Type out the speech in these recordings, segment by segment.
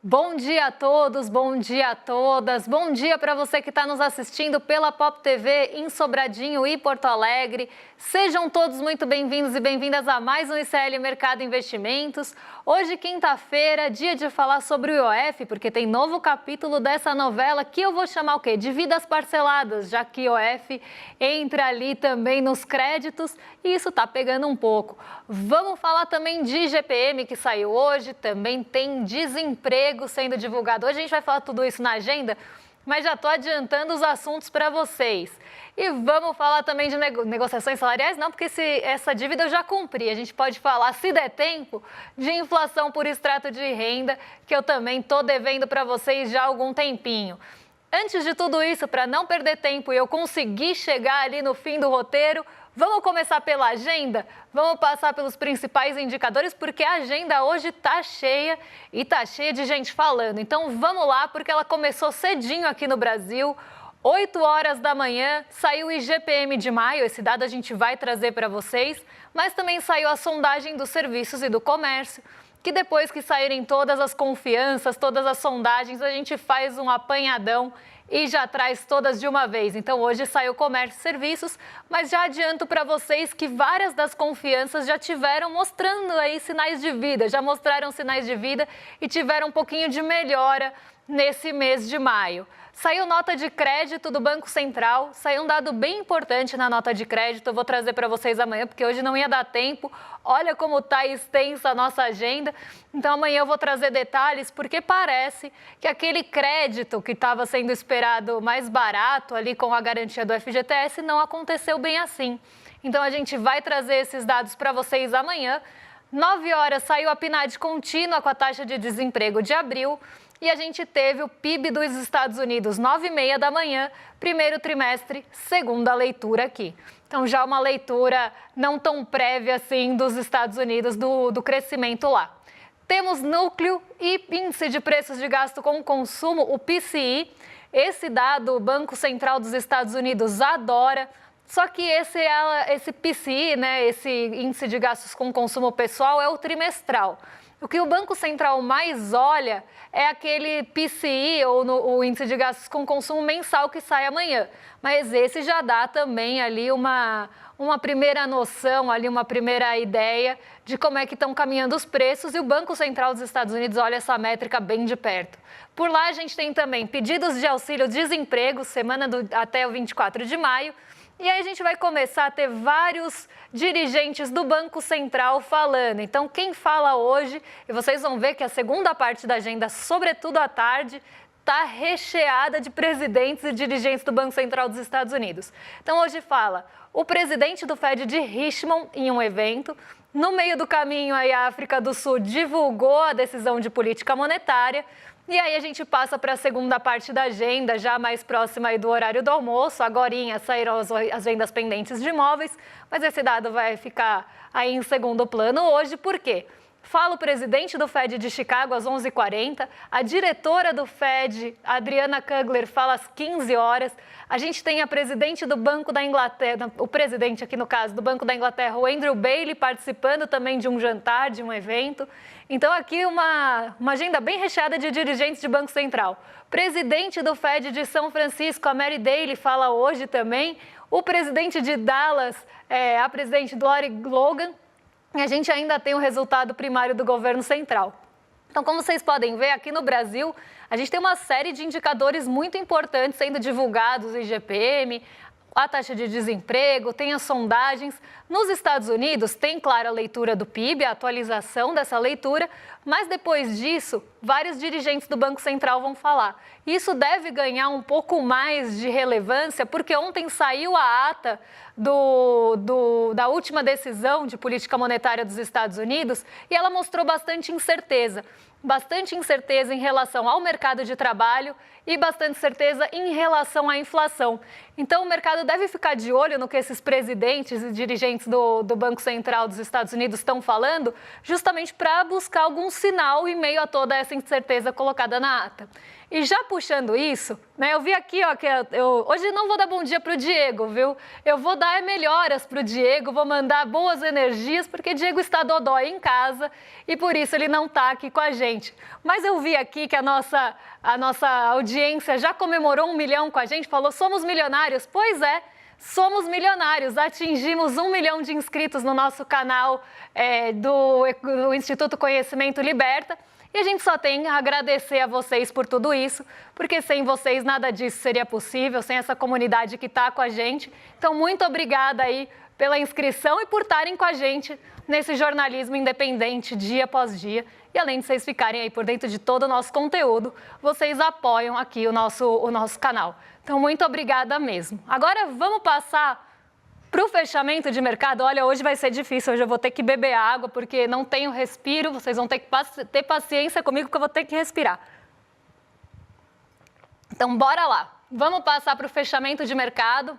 Bom dia a todos, bom dia a todas, bom dia para você que está nos assistindo pela Pop TV em Sobradinho e Porto Alegre. Sejam todos muito bem-vindos e bem-vindas a mais um ICL Mercado Investimentos. Hoje, quinta-feira, dia de falar sobre o IOF, porque tem novo capítulo dessa novela que eu vou chamar o quê? De Vidas Parceladas, já que o IOF entra ali também nos créditos e isso está pegando um pouco. Vamos falar também de IGPM que saiu hoje, também tem desemprego sendo divulgado. Hoje a gente vai falar tudo isso na agenda, mas já estou adiantando os assuntos para vocês. E vamos falar também de negociações salariais? Não, porque essa dívida eu já cumpri. A gente pode falar, se der tempo, de inflação por extrato de renda, que eu também estou devendo para vocês já há algum tempinho. Antes de tudo isso, para não perder tempo e eu conseguir chegar ali no fim do roteiro, vamos começar pela agenda? Vamos passar pelos principais indicadores, porque a agenda hoje está cheia e está cheia de gente falando. Então vamos lá, porque ela começou cedinho aqui no Brasil. 8 horas da manhã, saiu o IGPM de maio, esse dado a gente vai trazer para vocês, mas também saiu a sondagem dos serviços e do comércio, que depois que saírem todas as confianças, todas as sondagens, a gente faz um apanhadão e já traz todas de uma vez. Então hoje saiu comércio e serviços, mas já adianto para vocês que várias das confianças já tiveram mostrando aí sinais de vida, já mostraram sinais de vida e tiveram um pouquinho de melhora nesse mês de maio. Saiu nota de crédito do Banco Central, saiu um dado bem importante na nota de crédito, eu vou trazer para vocês amanhã, porque hoje não ia dar tempo. Olha como está extensa a nossa agenda, então amanhã eu vou trazer detalhes, porque parece que aquele crédito que estava sendo esperado mais barato ali com a garantia do FGTS não aconteceu bem assim. Então a gente vai trazer esses dados para vocês amanhã. 9 horas saiu a PNAD contínua com a taxa de desemprego de abril. E a gente teve o PIB dos Estados Unidos, 9h30 da manhã, primeiro trimestre, segunda leitura aqui. Então, já uma leitura não tão prévia assim dos Estados Unidos, do crescimento lá. Temos núcleo e índice de preços de gasto com consumo, o PCI. Esse dado o Banco Central dos Estados Unidos adora. Só que esse PCI, né, esse índice de gastos com consumo pessoal, é o trimestral. O que o Banco Central mais olha é aquele PCI, ou o índice de gastos com consumo mensal que sai amanhã. Mas esse já dá também ali uma primeira noção, ali uma primeira ideia de como é que estão caminhando os preços. E o Banco Central dos Estados Unidos olha essa métrica bem de perto. Por lá a gente tem também pedidos de auxílio-desemprego, semana até o 24 de maio. E aí a gente vai começar a ter vários dirigentes do Banco Central falando. Então, quem fala hoje, e vocês vão ver que a segunda parte da agenda, sobretudo à tarde, está recheada de presidentes e dirigentes do Banco Central dos Estados Unidos. Então, hoje fala o presidente do Fed de Richmond em um evento. No meio do caminho, aí, a África do Sul divulgou a decisão de política monetária. E aí a gente passa para a segunda parte da agenda, já mais próxima aí do horário do almoço. Agorinha saíram as vendas pendentes de imóveis, mas esse dado vai ficar aí em segundo plano hoje. Por quê? Fala o presidente do Fed de Chicago às 11h40, a diretora do Fed, Adriana Kugler, fala às 15 horas. A gente tem a presidente do Banco da Inglaterra, o presidente aqui no caso do Banco da Inglaterra, o Andrew Bailey, participando também de um jantar, de um evento. Então aqui uma agenda bem recheada de dirigentes de Banco Central. Presidente do Fed de São Francisco, a Mary Daly, fala hoje também. O presidente de Dallas, a presidente Lori Logan. E a gente ainda tem o resultado primário do governo central. Então, como vocês podem ver, aqui no Brasil, a gente tem uma série de indicadores muito importantes sendo divulgados, o IGPM, a taxa de desemprego, tem as sondagens. Nos Estados Unidos, tem, claro, a leitura do PIB, a atualização dessa leitura, mas depois disso, vários dirigentes do Banco Central vão falar. Isso deve ganhar um pouco mais de relevância, porque ontem saiu a ata da última decisão de política monetária dos Estados Unidos e ela mostrou bastante incerteza em relação ao mercado de trabalho e bastante certeza em relação à inflação. Então, o mercado deve ficar de olho no que esses presidentes e dirigentes do Banco Central dos Estados Unidos estão falando, justamente para buscar algum sinal em meio a toda essa incerteza colocada na ata. E já puxando isso, né, eu vi aqui, ó, que hoje não vou dar bom dia para o Diego, viu? Eu vou dar melhoras para o Diego, vou mandar boas energias, porque Diego está dodói em casa e por isso ele não está aqui com a gente. Mas eu vi aqui que a nossa audiência já comemorou 1 milhão com a gente, falou, somos milionários. Pois é, somos milionários, atingimos 1 milhão de inscritos no nosso canal do Instituto Conhecimento Liberta. E a gente só tem a agradecer a vocês por tudo isso, porque sem vocês nada disso seria possível, sem essa comunidade que está com a gente. Então, muito obrigada aí pela inscrição e por estarem com a gente nesse jornalismo independente dia após dia. E além de vocês ficarem aí por dentro de todo o nosso conteúdo, vocês apoiam aqui o nosso canal. Então, muito obrigada mesmo. Agora, vamos passar para o fechamento de mercado. Olha, hoje vai ser difícil, hoje eu vou ter que beber água, porque não tenho respiro, vocês vão ter que ter paciência comigo que eu vou ter que respirar. Então, bora lá. Vamos passar para o fechamento de mercado,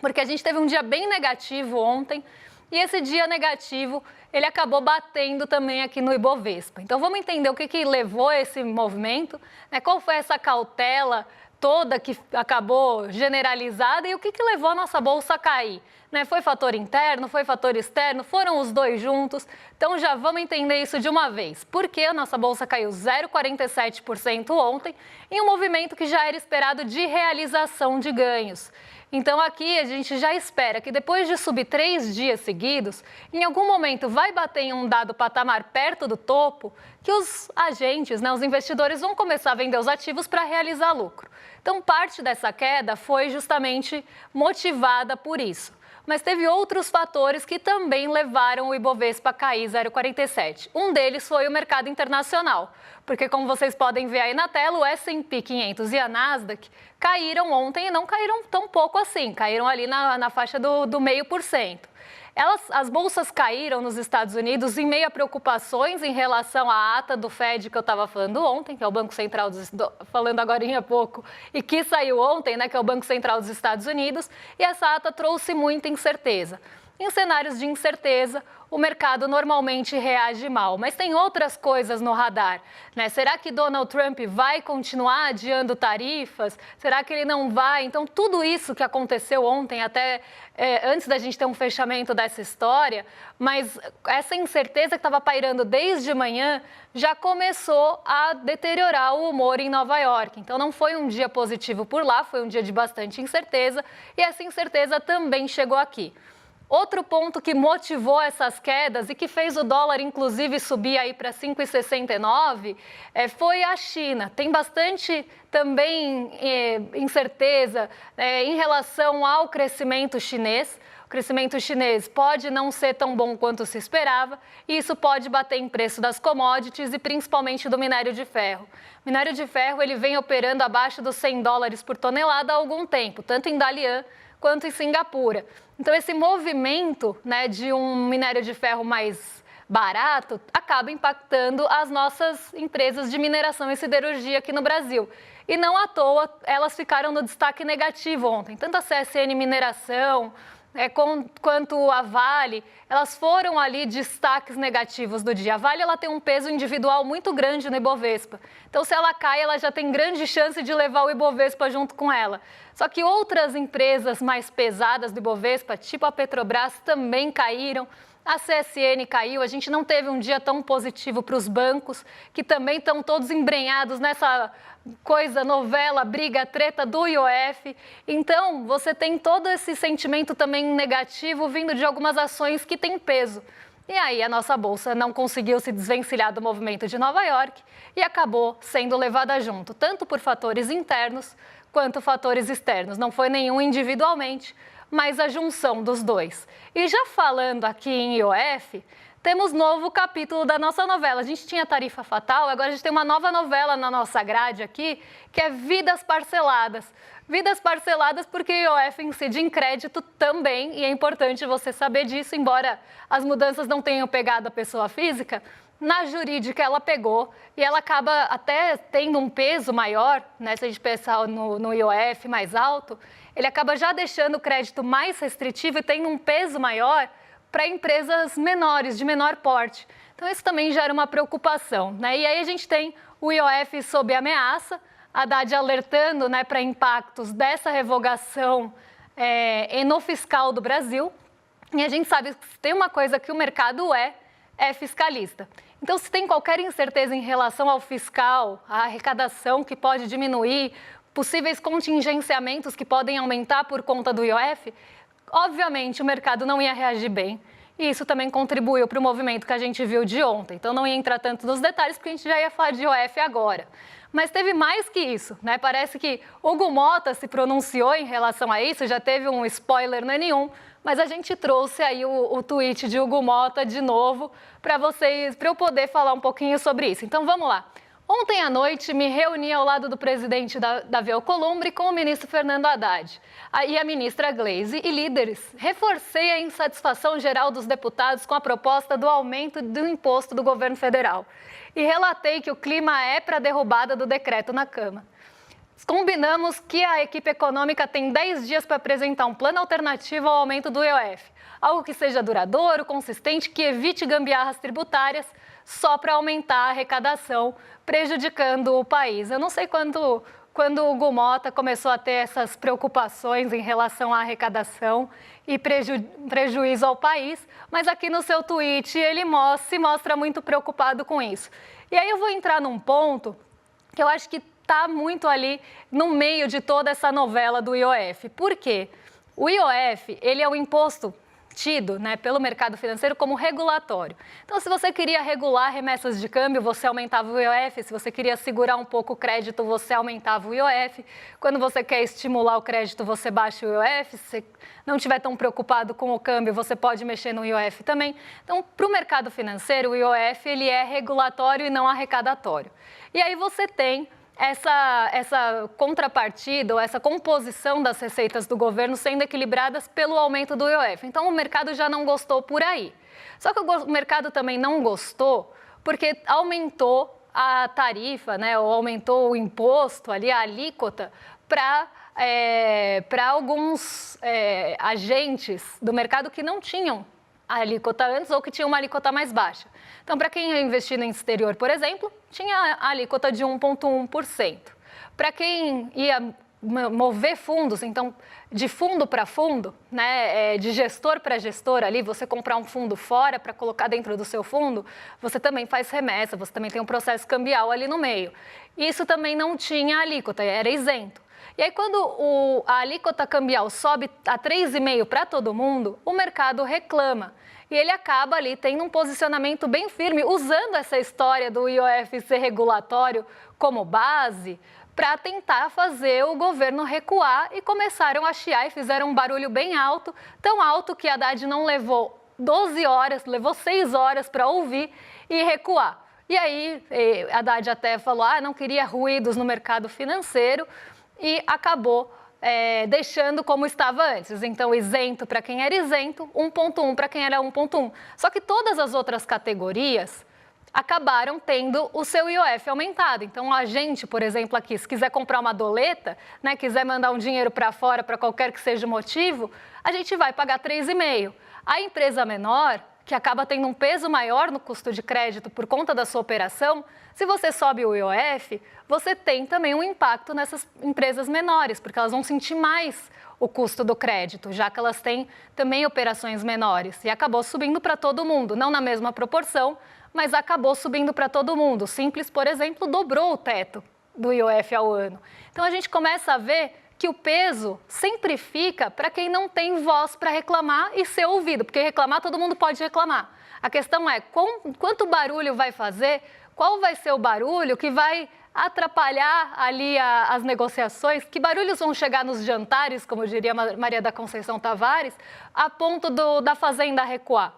porque a gente teve um dia bem negativo ontem, e esse dia negativo, ele acabou batendo também aqui no Ibovespa. Então, vamos entender o que levou esse movimento, né? Qual foi essa cautela toda que acabou generalizada e o que levou a nossa bolsa a cair, né? Foi fator interno, foi fator externo, foram os dois juntos. Então já vamos entender isso de uma vez. Por que a nossa bolsa caiu 0,47% ontem em um movimento que já era esperado de realização de ganhos? Então aqui a gente já espera que depois de subir 3 dias seguidos, em algum momento vai bater em um dado patamar perto do topo, que os agentes, né, os investidores vão começar a vender os ativos para realizar lucro. Então parte dessa queda foi justamente motivada por isso. Mas teve outros fatores que também levaram o Ibovespa a cair 0,47. Um deles foi o mercado internacional, porque como vocês podem ver aí na tela, o S&P 500 e a Nasdaq caíram ontem e não caíram tão pouco assim, caíram ali na faixa do 0,5%. As bolsas caíram nos Estados Unidos em meio a preocupações em relação à ata do Fed que eu estava falando ontem, que é o Banco Central, falando agora há pouco, e que saiu ontem, né, que é o Banco Central dos Estados Unidos, e essa ata trouxe muita incerteza. Em cenários de incerteza, o mercado normalmente reage mal, mas tem outras coisas no radar, né? Será que Donald Trump vai continuar adiando tarifas? Será que ele não vai? Então, tudo isso que aconteceu ontem, até antes da gente ter um fechamento dessa história, mas essa incerteza que estava pairando desde manhã já começou a deteriorar o humor em Nova York. Então, não foi um dia positivo por lá, foi um dia de bastante incerteza e essa incerteza também chegou aqui. Outro ponto que motivou essas quedas e que fez o dólar, inclusive, subir aí para 5,69 foi a China. Tem bastante também incerteza em relação ao crescimento chinês. O crescimento chinês pode não ser tão bom quanto se esperava e isso pode bater em preço das commodities e principalmente do minério de ferro. O minério de ferro ele vem operando abaixo dos $100 por tonelada há algum tempo, tanto em Dalian quanto em Singapura. Então, esse movimento, né, de um minério de ferro mais barato acaba impactando as nossas empresas de mineração e siderurgia aqui no Brasil. E não à toa, elas ficaram no destaque negativo ontem. Tanto a CSN Mineração quanto a Vale, elas foram ali destaques negativos do dia. A Vale ela tem um peso individual muito grande no Ibovespa. Então, se ela cai, ela já tem grande chance de levar o Ibovespa junto com ela. Só que outras empresas mais pesadas do Ibovespa, tipo a Petrobras, também caíram. A CSN caiu, a gente não teve um dia tão positivo para os bancos, que também estão todos embrenhados nessa novela, briga, treta do IOF. Então, você tem todo esse sentimento também negativo vindo de algumas ações que têm peso. E aí, a nossa bolsa não conseguiu se desvencilhar do movimento de Nova York e acabou sendo levada junto, tanto por fatores internos quanto fatores externos. Não foi nenhum individualmente, mas a junção dos dois. E já falando aqui em IOF, temos novo capítulo da nossa novela. A gente tinha Tarifa Fatal, agora a gente tem uma nova novela na nossa grade aqui, que é Vidas Parceladas. Vidas parceladas porque IOF incide em crédito também, e é importante você saber disso, embora as mudanças não tenham pegado a pessoa física, na jurídica ela pegou e ela acaba até tendo um peso maior, né? Se a gente pensar no IOF mais alto, ele acaba já deixando o crédito mais restritivo e tendo um peso maior para empresas menores, de menor porte. Então isso também gera uma preocupação, né? E aí a gente tem o IOF sob ameaça. Haddad alertando, né, para impactos dessa revogação no fiscal do Brasil. E a gente sabe que se tem uma coisa que o mercado é fiscalista. Então, se tem qualquer incerteza em relação ao fiscal, à arrecadação que pode diminuir, possíveis contingenciamentos que podem aumentar por conta do IOF, obviamente o mercado não ia reagir bem. E isso também contribuiu para o movimento que a gente viu de ontem. Então, não ia entrar tanto nos detalhes, porque a gente já ia falar de IOF agora. Mas teve mais que isso, né? Parece que Hugo Motta se pronunciou em relação a isso, já teve um spoiler, não é nenhum, mas a gente trouxe aí o tweet de Hugo Motta de novo para eu poder falar um pouquinho sobre isso. Então, vamos lá. Ontem à noite, me reuni ao lado do presidente Davi Alcolumbre com o ministro Fernando Haddad e a ministra Gleisi e líderes. Reforcei a insatisfação geral dos deputados com a proposta do aumento do imposto do governo federal e relatei que o clima é para a derrubada do decreto na Câmara. Combinamos que a equipe econômica tem 10 dias para apresentar um plano alternativo ao aumento do IOF, algo que seja duradouro, consistente, que evite gambiarras tributárias só para aumentar a arrecadação, prejudicando o país. Eu não sei quando o Hugo Motta começou a ter essas preocupações em relação à arrecadação e prejuízo ao país, mas aqui no seu tweet ele se mostra muito preocupado com isso. E aí eu vou entrar num ponto que eu acho que está muito ali no meio de toda essa novela do IOF. Por quê? O IOF, ele é um imposto tido, né, pelo mercado financeiro como regulatório. Então, se você queria regular remessas de câmbio, você aumentava o IOF. Se você queria segurar um pouco o crédito, você aumentava o IOF. Quando você quer estimular o crédito, você baixa o IOF. Se você não estiver tão preocupado com o câmbio, você pode mexer no IOF também. Então, para o mercado financeiro, o IOF ele é regulatório e não arrecadatório. E aí você tem essa contrapartida ou essa composição das receitas do governo sendo equilibradas pelo aumento do IOF. Então, o mercado já não gostou por aí. Só que o mercado também não gostou porque aumentou a tarifa, né, ou aumentou o imposto, ali, a alíquota, para alguns agentes do mercado que não tinham a alíquota antes ou que tinham uma alíquota mais baixa. Então, para quem ia investir no exterior, por exemplo, tinha a alíquota de 1,1%. Para quem ia mover fundos, então, de fundo para fundo, né, de gestor para gestor ali, você comprar um fundo fora para colocar dentro do seu fundo, você também faz remessa, você também tem um processo cambial ali no meio. Isso também não tinha alíquota, era isento. E aí, quando a alíquota cambial sobe a 3,5% para todo mundo, o mercado reclama. E ele acaba ali tendo um posicionamento bem firme, usando essa história do IOF ser regulatório como base, para tentar fazer o governo recuar, e começaram a chiar e fizeram um barulho bem alto, tão alto que Haddad não levou 12 horas, levou 6 horas para ouvir e recuar. E aí, Haddad até falou, não queria ruídos no mercado financeiro, e acabou deixando como estava antes. Então, isento para quem era isento, 1,1 para quem era 1,1. Só que todas as outras categorias acabaram tendo o seu IOF aumentado. Então, a gente, por exemplo, aqui, se quiser comprar uma doleta, né, quiser mandar um dinheiro para fora para qualquer que seja o motivo, a gente vai pagar 3,5. A empresa menor, que acaba tendo um peso maior no custo de crédito por conta da sua operação, se você sobe o IOF, você tem também um impacto nessas empresas menores, porque elas vão sentir mais o custo do crédito, já que elas têm também operações menores. E acabou subindo para todo mundo, não na mesma proporção, mas acabou subindo para todo mundo. O Simples, por exemplo, dobrou o teto do IOF ao ano. Então, a gente começa a ver que o peso sempre fica para quem não tem voz para reclamar e ser ouvido, porque reclamar todo mundo pode reclamar. A questão é quanto barulho vai fazer, qual vai ser o barulho que vai atrapalhar ali as negociações, que barulhos vão chegar nos jantares, como diria Maria da Conceição Tavares, a ponto da Fazenda recuar.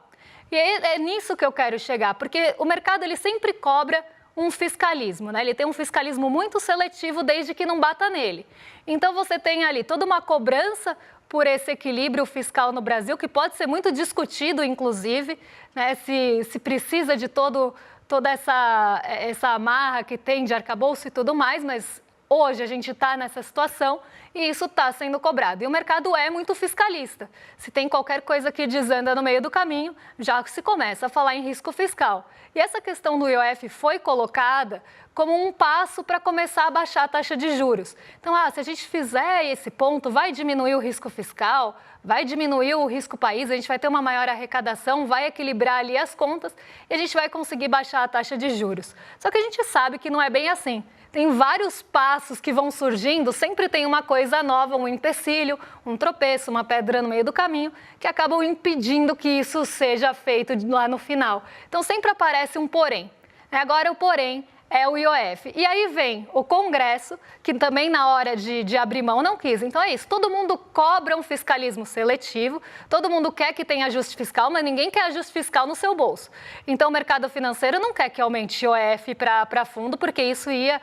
E é nisso que eu quero chegar, porque o mercado ele sempre cobra um fiscalismo, né? Ele tem um fiscalismo muito seletivo desde que não bata nele. Então, você tem ali toda uma cobrança por esse equilíbrio fiscal no Brasil, que pode ser muito discutido, inclusive, né? Se precisa de toda essa amarra que tem de arcabouço e tudo mais, mas hoje a gente está nessa situação. e isso está sendo cobrado. E o mercado é muito fiscalista. Se tem qualquer coisa que desanda no meio do caminho, já se começa a falar em risco fiscal. E essa questão do IOF foi colocada como um passo para começar a baixar a taxa de juros. Então, se a gente fizer esse ponto, vai diminuir o risco fiscal, vai diminuir o risco país, a gente vai ter uma maior arrecadação, vai equilibrar ali as contas e a gente vai conseguir baixar a taxa de juros. Só que a gente sabe que não é bem assim. Tem vários passos que vão surgindo, sempre tem uma coisa nova, um empecilho, um tropeço, uma pedra no meio do caminho, que acabam impedindo que isso seja feito lá no final. Então sempre aparece um porém. Agora o porém é o IOF. E aí vem o Congresso, que também na hora de abrir mão não quis. Então é isso, todo mundo cobra um fiscalismo seletivo, todo mundo quer que tenha ajuste fiscal, mas ninguém quer ajuste fiscal no seu bolso. Então o mercado financeiro não quer que aumente IOF para fundo, porque isso ia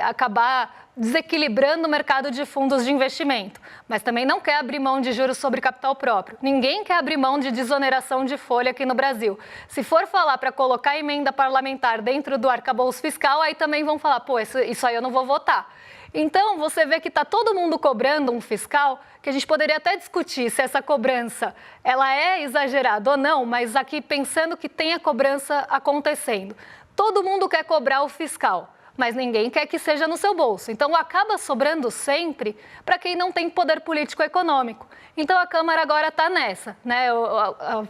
acabar desequilibrando o mercado de fundos de investimento, mas também não quer abrir mão de juros sobre capital próprio. Ninguém quer abrir mão de desoneração de folha aqui no Brasil. Se for falar para colocar emenda parlamentar dentro do arcabouço fiscal, aí também vão falar, pô, isso aí eu não vou votar. Então, você vê que está todo mundo cobrando um fiscal, que a gente poderia até discutir se essa cobrança ela é exagerada ou não, mas aqui pensando que tem a cobrança acontecendo. Todo mundo quer cobrar o fiscal, mas ninguém quer que seja no seu bolso. Então, acaba sobrando sempre para quem não tem poder político econômico. Então, a Câmara agora está nessa, né?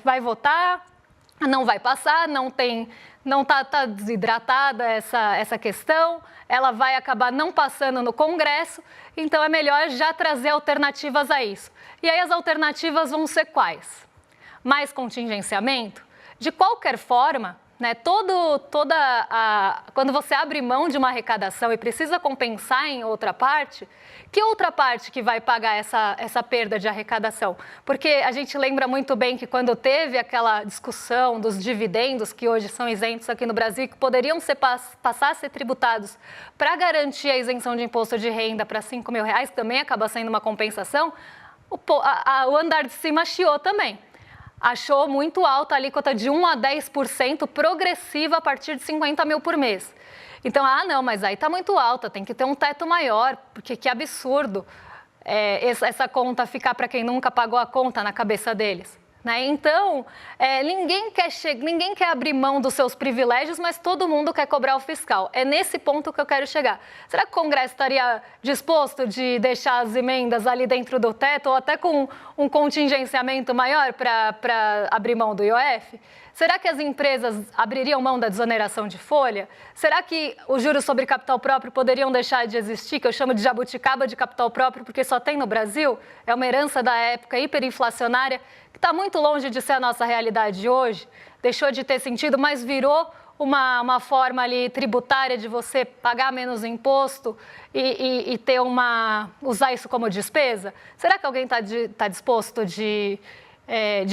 Vai votar, não vai passar, não está desidratada essa questão, ela vai acabar não passando no Congresso, então é melhor já trazer alternativas a isso. E aí as alternativas vão ser quais? Mais contingenciamento? De qualquer forma, né, quando você abre mão de uma arrecadação e precisa compensar em outra parte, que outra parte que vai pagar essa perda de arrecadação? Porque a gente lembra muito bem que quando teve aquela discussão dos dividendos, que hoje são isentos aqui no Brasil, que poderiam passar a ser tributados para garantir a isenção de imposto de renda para R$5 mil, que também acaba sendo uma compensação, o andar de cima chiou também. Achou muito alta a alíquota de 1 a 10% progressiva a partir de 50 mil por mês. Então, não, mas aí está muito alta, tem que ter um teto maior, porque que absurdo essa conta ficar para quem nunca pagou a conta na cabeça deles. Né? Então, ninguém quer abrir mão dos seus privilégios, mas todo mundo quer cobrar o fiscal. É nesse ponto que eu quero chegar. Será que o Congresso estaria disposto de deixar as emendas ali dentro do teto ou até com um contingenciamento maior para abrir mão do IOF? Será que as empresas abririam mão da desoneração de folha? Será que os juros sobre capital próprio poderiam deixar de existir, que eu chamo de jabuticaba de capital próprio, porque só tem no Brasil? É uma herança da época hiperinflacionária, que está muito longe de ser a nossa realidade de hoje. Deixou de ter sentido, mas virou uma forma ali tributária de você pagar menos imposto e usar isso como despesa? Será que alguém está disposto de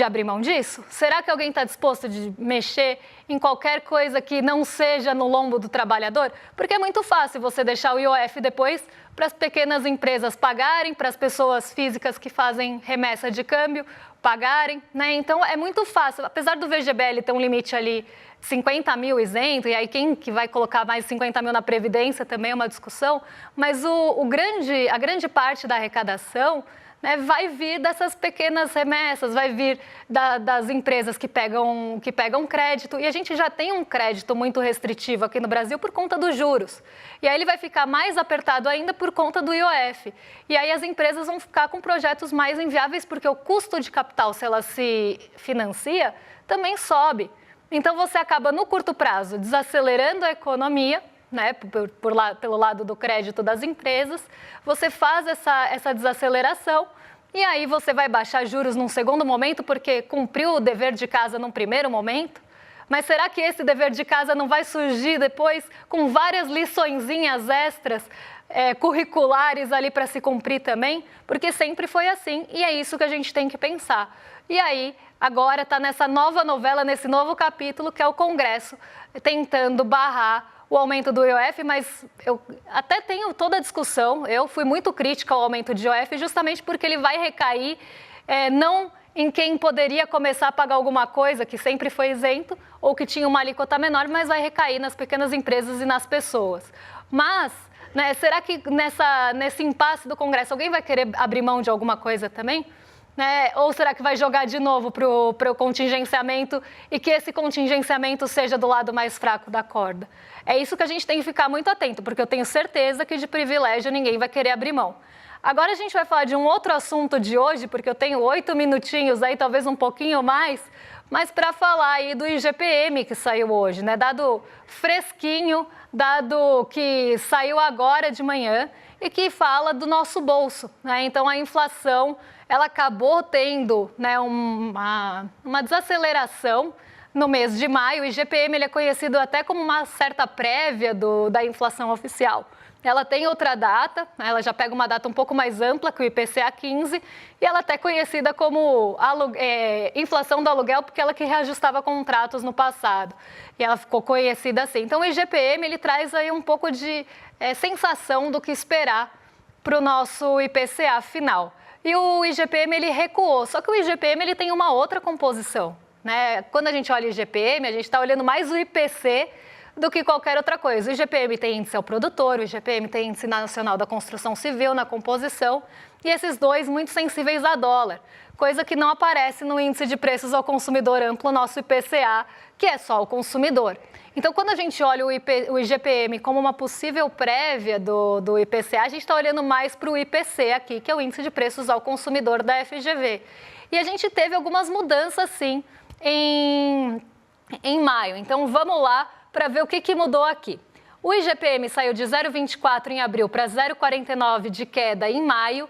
abrir mão disso? Será que alguém está disposto de mexer em qualquer coisa que não seja no lombo do trabalhador? Porque é muito fácil você deixar o IOF depois para as pequenas empresas pagarem, para as pessoas físicas que fazem remessa de câmbio pagarem, né? Então é muito fácil, apesar do VGBL ter um limite ali 50 mil isento, e aí quem que vai colocar mais 50 mil na Previdência também é uma discussão, mas a grande parte da arrecadação, né, vai vir dessas pequenas remessas, vai vir das empresas que pegam crédito, e a gente já tem um crédito muito restritivo aqui no Brasil por conta dos juros. E aí ele vai ficar mais apertado ainda por conta do IOF. E aí as empresas vão ficar com projetos mais inviáveis, porque o custo de capital, se ela se financia, também sobe. Então você acaba, no curto prazo, desacelerando a economia, né, pelo lado do crédito das empresas, você faz essa desaceleração e aí você vai baixar juros num segundo momento porque cumpriu o dever de casa num primeiro momento. Mas será que esse dever de casa não vai surgir depois com várias liçõezinhas extras curriculares ali para se cumprir também? Porque sempre foi assim e é isso que a gente tem que pensar. E aí, agora está nessa nova novela, nesse novo capítulo, que é o Congresso tentando barrar o aumento do IOF, mas eu até tenho toda a discussão, eu fui muito crítica ao aumento de IOF justamente porque ele vai recair não em quem poderia começar a pagar alguma coisa que sempre foi isento ou que tinha uma alíquota menor, mas vai recair nas pequenas empresas e nas pessoas. Mas Né? Será que nesse impasse do Congresso alguém vai querer abrir mão de alguma coisa também? Né? Ou será que vai jogar de novo para o contingenciamento e que esse contingenciamento seja do lado mais fraco da corda? É isso que a gente tem que ficar muito atento, porque eu tenho certeza que de privilégio ninguém vai querer abrir mão. Agora a gente vai falar de um outro assunto de hoje, porque eu tenho 8 minutinhos aí, talvez um pouquinho mais, mas para falar aí do IGPM que saiu hoje, né? Dado fresquinho, dado que saiu agora de manhã e que fala do nosso bolso, né? Então a inflação, ela acabou tendo, né, uma desaceleração no mês de maio. O IGPM ele é conhecido até como uma certa prévia da inflação oficial. Ela tem outra data, né, ela já pega uma data um pouco mais ampla que o IPCA 15 e ela é até conhecida como inflação do aluguel porque ela que reajustava contratos no passado e ela ficou conhecida assim. Então o IGPM ele traz aí um pouco de sensação do que esperar para o nosso IPCA final. E o IGPM ele recuou, só que o IGPM ele tem uma outra composição, né? Quando a gente olha o IGPM, a gente está olhando mais o IPC do que qualquer outra coisa. O IGPM tem índice ao produtor, o IGPM tem índice nacional da construção civil na composição, e esses dois muito sensíveis a dólar, coisa que não aparece no índice de preços ao consumidor amplo, nosso IPCA, que é só o consumidor. Então, quando a gente olha o IGPM como uma possível prévia do IPCA, a gente está olhando mais para o IPC aqui, que é o Índice de Preços ao Consumidor da FGV. E a gente teve algumas mudanças, sim, em maio. Então, vamos lá para ver o que mudou aqui. O IGPM saiu de 0,24 em abril para 0,49 de queda em maio.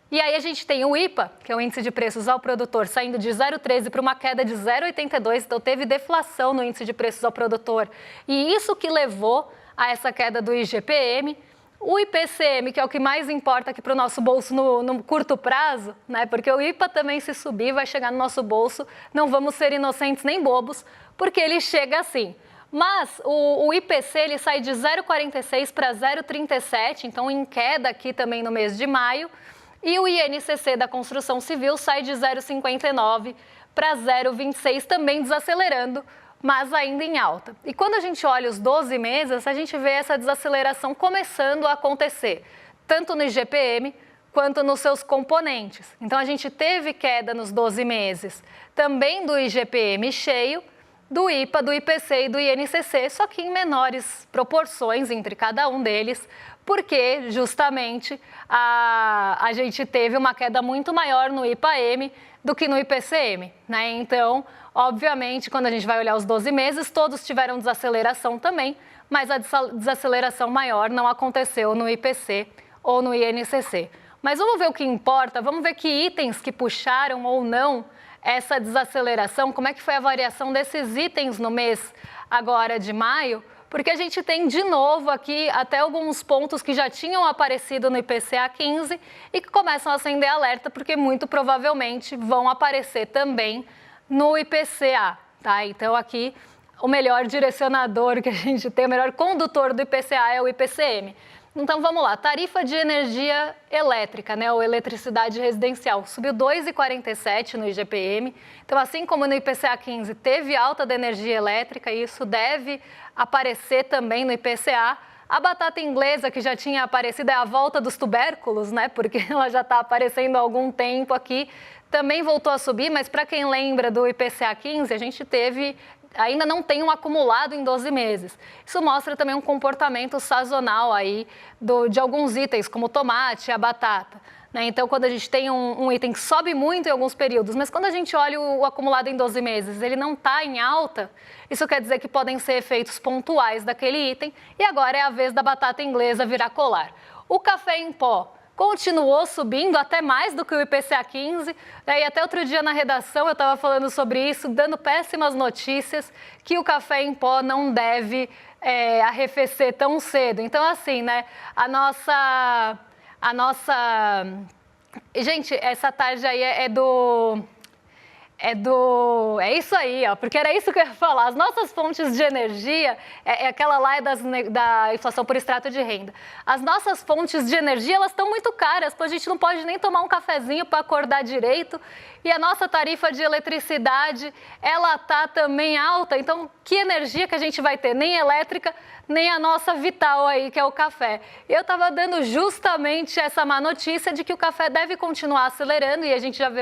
E aí a gente tem o IPA, que é o Índice de Preços ao Produtor, saindo de 0,13 para uma queda de 0,82, então teve deflação no Índice de Preços ao Produtor. E isso que levou a essa queda do IGPM. O IPCM, que é o que mais importa aqui para o nosso bolso no curto prazo, né? Porque o IPA também, se subir, vai chegar no nosso bolso. Não vamos ser inocentes nem bobos, porque ele chega assim. Mas o IPC ele sai de 0,46 para 0,37, então em queda aqui também no mês de maio. E o INCC da construção civil sai de 0,59 para 0,26, também desacelerando, mas ainda em alta. E quando a gente olha os 12 meses, a gente vê essa desaceleração começando a acontecer, tanto no IGPM quanto nos seus componentes. Então a gente teve queda nos 12 meses, também do IGPM cheio, do IPA, do IPC e do INCC, só que em menores proporções entre cada um deles, porque justamente a gente teve uma queda muito maior no IPA-M do que no IPCM, né? Então, obviamente, quando a gente vai olhar os 12 meses, todos tiveram desaceleração também, mas a desaceleração maior não aconteceu no IPC ou no INCC. Mas vamos ver o que importa, vamos ver que itens que puxaram ou não essa desaceleração, como é que foi a variação desses itens no mês agora de maio, porque a gente tem de novo aqui até alguns pontos que já tinham aparecido no IPCA 15 e que começam a acender alerta, porque muito provavelmente vão aparecer também no IPCA, tá? Então aqui o melhor direcionador que a gente tem, o melhor condutor do IPCA é o IPCM. Então vamos lá, tarifa de energia elétrica, né, ou eletricidade residencial, subiu 2,47 no IGPM. Então, assim como no IPCA 15 teve alta da energia elétrica, e isso deve aparecer também no IPCA. A batata inglesa, que já tinha aparecido, é a volta dos tubérculos, né, porque ela já está aparecendo há algum tempo aqui, também voltou a subir, mas para quem lembra do IPCA 15, a gente ainda não tem um acumulado em 12 meses. Isso mostra também um comportamento sazonal aí de alguns itens, como o tomate e a batata, né? Então, quando a gente tem um item que sobe muito em alguns períodos, mas quando a gente olha o acumulado em 12 meses, ele não está em alta, isso quer dizer que podem ser efeitos pontuais daquele item, e agora é a vez da batata inglesa virar colar. O café em pó continuou subindo até mais do que o IPCA 15, e até outro dia na redação eu estava falando sobre isso, dando péssimas notícias, que o café em pó não deve arrefecer tão cedo. Então, assim, né, a nossa... Gente, essa tarde aí é do É isso aí, ó, porque era isso que eu ia falar. As nossas fontes de energia, aquela lá da inflação por extrato de renda. As nossas fontes de energia, elas estão muito caras, a gente não pode nem tomar um cafezinho para acordar direito. E a nossa tarifa de eletricidade, ela tá também alta. Então, que energia que a gente vai ter? Nem elétrica, nem a nossa vital aí, que é o café. Eu estava dando justamente essa má notícia de que o café deve continuar acelerando e a gente já vê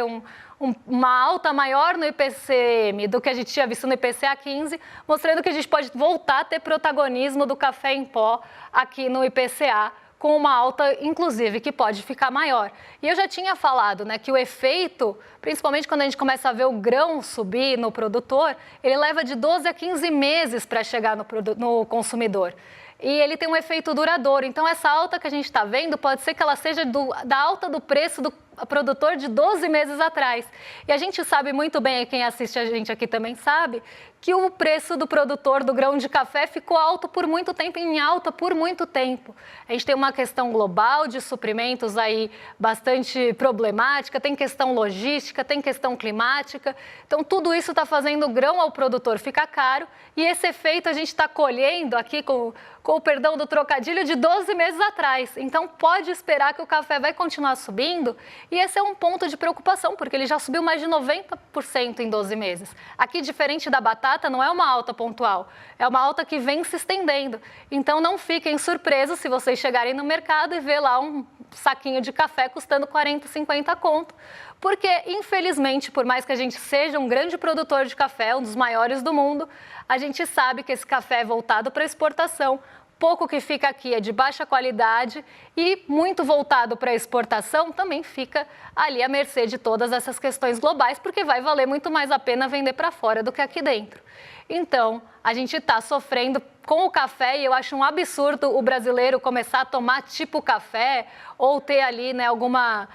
uma alta maior no IPCM do que a gente tinha visto no IPCA 15, mostrando que a gente pode voltar a ter protagonismo do café em pó aqui no IPCA, com uma alta, inclusive, que pode ficar maior. E eu já tinha falado, né, que o efeito, principalmente quando a gente começa a ver o grão subir no produtor, ele leva de 12 a 15 meses para chegar no consumidor. E ele tem um efeito duradouro. Então, essa alta que a gente está vendo pode ser que ela seja da alta do preço do produtor de 12 meses atrás. E a gente sabe muito bem, e quem assiste a gente aqui também sabe, que o preço do produtor do grão de café ficou alto por muito tempo, em alta por muito tempo. A gente tem uma questão global de suprimentos aí bastante problemática, tem questão logística, tem questão climática. Então, tudo isso está fazendo o grão ao produtor ficar caro e esse efeito a gente está colhendo aqui com o perdão do trocadilho de 12 meses atrás. Então, pode esperar que o café vai continuar subindo e esse é um ponto de preocupação, porque ele já subiu mais de 90% em 12 meses. Aqui, diferente da batata, não é uma alta pontual, é uma alta que vem se estendendo. Então, não fiquem surpresos se vocês chegarem no mercado e ver lá um saquinho de café custando 40, 50 conto. Porque, infelizmente, por mais que a gente seja um grande produtor de café, um dos maiores do mundo, a gente sabe que esse café é voltado para exportação. Pouco que fica aqui é de baixa qualidade e muito voltado para a exportação também fica ali à mercê de todas essas questões globais, porque vai valer muito mais a pena vender para fora do que aqui dentro. Então, a gente está sofrendo com o café e eu acho um absurdo o brasileiro começar a tomar tipo café ou ter ali, né, alguma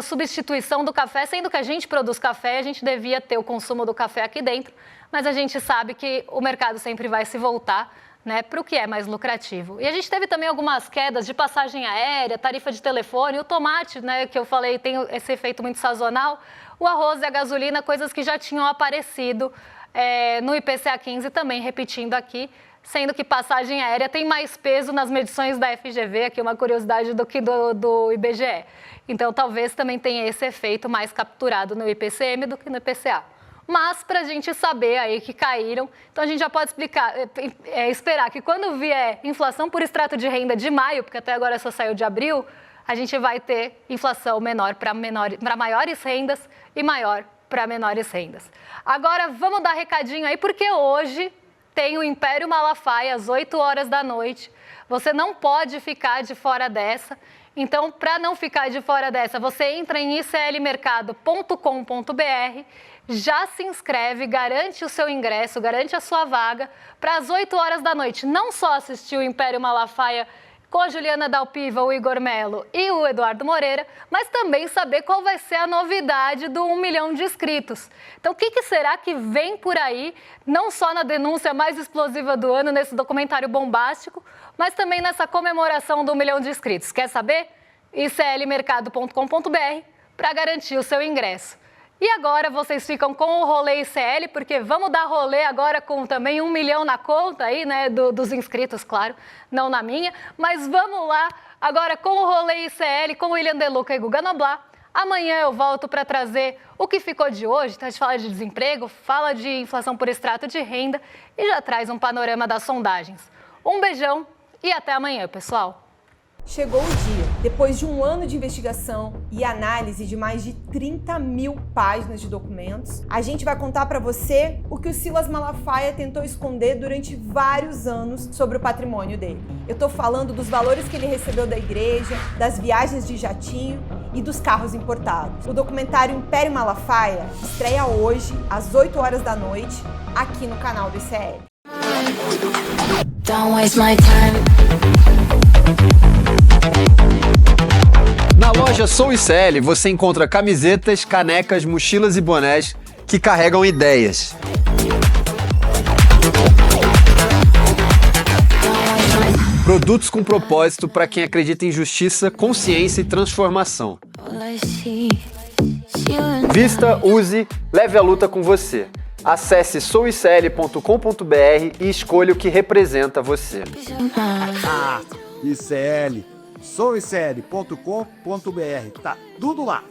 substituição do café, sendo que a gente produz café, a gente devia ter o consumo do café aqui dentro, mas a gente sabe que o mercado sempre vai se voltar, né, para o que é mais lucrativo. E a gente teve também algumas quedas de passagem aérea, tarifa de telefone, o tomate, né, que eu falei, tem esse efeito muito sazonal, o arroz e a gasolina, coisas que já tinham aparecido no IPCA 15, também repetindo aqui, sendo que passagem aérea tem mais peso nas medições da FGV, aqui uma curiosidade, do que do IBGE. Então, talvez também tenha esse efeito mais capturado no IPCM do que no IPCA. Mas, para a gente saber aí que caíram, então a gente já pode esperar que quando vier inflação por extrato de renda de maio, porque até agora só saiu de abril, a gente vai ter inflação menor para maiores rendas e maior para menores rendas. Agora, vamos dar recadinho aí, porque hoje tem o Império Malafaia às 8 horas da noite. Você não pode ficar de fora dessa. Então, para não ficar de fora dessa, você entra em iclmercado.com.br, já se inscreve, garante o seu ingresso, garante a sua vaga para às 8 horas da noite. Não só assistir o Império Malafaia com a Juliana Dalpiva, o Igor Melo e o Eduardo Moreira, mas também saber qual vai ser a novidade do 1 milhão de inscritos. Então, o que será que vem por aí, não só na denúncia mais explosiva do ano, nesse documentário bombástico, mas também nessa comemoração do 1 milhão de inscritos? Quer saber? iclmercado.com.br para garantir o seu ingresso. E agora vocês ficam com o rolê ICL, porque vamos dar rolê agora com também 1 milhão na conta aí, né, dos inscritos, claro, não na minha. Mas vamos lá, agora com o rolê ICL, com o William De Luca e Guga Noblar. Amanhã eu volto para trazer o que ficou de hoje, então a gente fala de desemprego, fala de inflação por extrato de renda e já traz um panorama das sondagens. Um beijão e até amanhã, pessoal. Chegou o dia. Depois de um ano de investigação e análise de mais de 30 mil páginas de documentos, a gente vai contar para você o que o Silas Malafaia tentou esconder durante vários anos sobre o patrimônio dele. Eu tô falando dos valores que ele recebeu da igreja, das viagens de jatinho e dos carros importados. O documentário Império Malafaia estreia hoje, às 8 horas da noite, aqui no canal do ICL. Don't waste my time. Na loja Sou ICL você encontra camisetas, canecas, mochilas e bonés que carregam ideias. Produtos com propósito para quem acredita em justiça, consciência e transformação. Vista, use, leve a luta com você. Acesse souicl.com.br e escolha o que representa você. ICL, souicl.com.br, tá tudo lá.